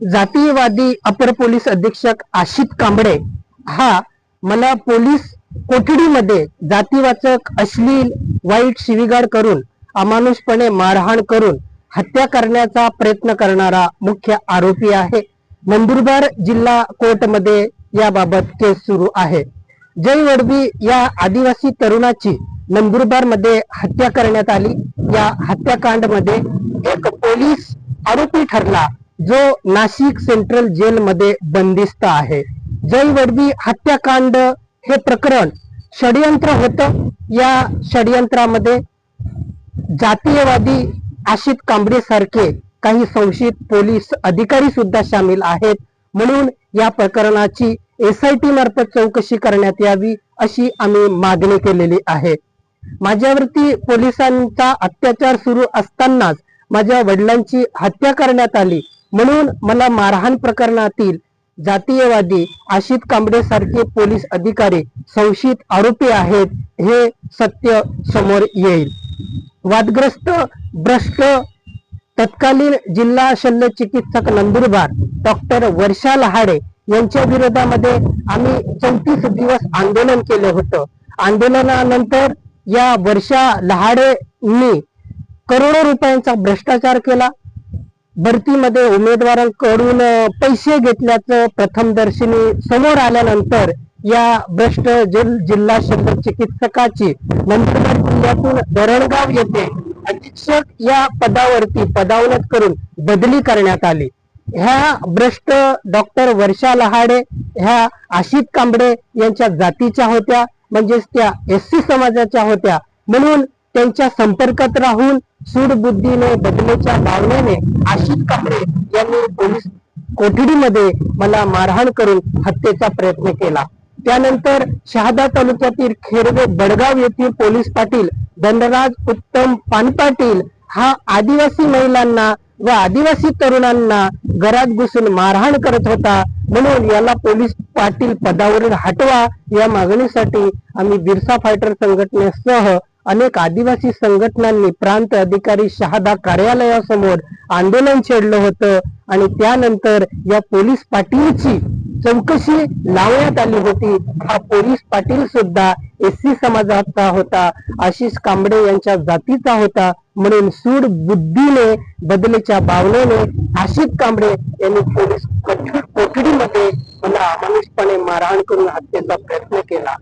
जातीयवादी अपर पोलीस अधीक्षक आशित कांबळे हा मला पोलीस कोठडीमध्ये जातीवाचक अश्लील वाईट शिवीगाळ करून अमानुषपणे मारहाण करून हत्या करण्याचा प्रयत्न करणारा मुख्य आरोपी आहे। नंदुरबार जिल्हा कोर्टमध्ये याबाबत केस सुरू आहे। जय वडवी या आदिवासी तरुणाची नंदुरबार मध्ये हत्या करण्यात आली। या हत्याकांड मध्ये एक पोलीस आरोपी ठरला जो नाशिक सेंट्रल जेल मध्ये बंदिस्त आहे। जय वडवी हत्याकांड हे प्रकरण षडयंत्र होतं। या षडयंत्रामध्ये जातीयवादी आशित कांबळे सारखे काही संशयित पोलीस अधिकारी सुद्धा सामील आहेत। म्हणून या प्रकरणाची SIT मार्फत चौकशी करण्यात यावी अशी आम्ही मागणी केलेली आहे। माझ्यावरती पोलिसांचा अत्याचार सुरू असतानाच माझ्या वडिलांची हत्या करण्यात आली, म्हणून मला मारहाण प्रकरणातील जातीयवादी आशित कांबळे सारखे पोलीस अधिकारी संशयित आरोपी आहेत हे सत्य समोर येईल। वादग्रस्त भ्रष्ट तत्कालीन जिल्हा शल्य चिकित्सक नंदुरबार डॉक्टर वर्षा लहाडे यांच्या विरोधामध्ये आम्ही 34 दिवस आंदोलन केले होतं। आंदोलनानंतर या वर्षा लहाडेंनी करोडो रुपयांचा भ्रष्टाचार केला। भरतीमध्ये उमेदवारांकडून पैसे घेतल्याचं प्रथमदर्शनी समोर आल्यानंतर या भ्रष्ट जिल्हा शल्य चिकित्सकाची नंदुरबार जिल्ह्यातून धरणगाव येथे अधीक्षक या पदावरती पदावनत करून बदली करण्यात आली। ह्या भ्रष्ट डॉक्टर वर्षा लहाडे ह्या आशित कांबळे यांच्या जातीच्या होत्या, म्हणजेच त्या SC समाजाच्या होत्या। म्हणून त्यांच्या संपर्कात राहून सूडबुद्धीने बदलेच्या भावनेने आशित कांबळे यांनी पोलीस कोठडीमध्ये मला मारहाण करून हत्येचा प्रयत्न केला। त्यानंतर शहादा तालुक्यातील खेरवे बडगाव येथील पोलीस पाटील धनराज उत्तम पानपाटील हा आदिवासी महिलांना व आदिवासी तरुणांना घरात घुसून मारहाण करत होता। म्हणून याला पोलीस पाटील पदावरून हटवा या मागणीसाठी आम्ही बिरसा फायटर संघटनेसह अनेक आदिवासी संघटनांनी प्रांत अधिकारी शहादा कार्यालयासमोर आंदोलन छेडलं होतं आणि त्यानंतर या पोलीस पाटीलची चौकशी लावण्यात आली होती। हा पोलीस पाटील सुद्धा SC समाजाचा होता, आशिष कांबळे यांच्या जातीचा होता। म्हणून सूड बुद्धीने बदलेच्या भावनेने आशित कांबळे यांनी पोलीस कोठडीमध्ये मला अमानुषपणे मारहाण करून हत्येचा प्रयत्न केला।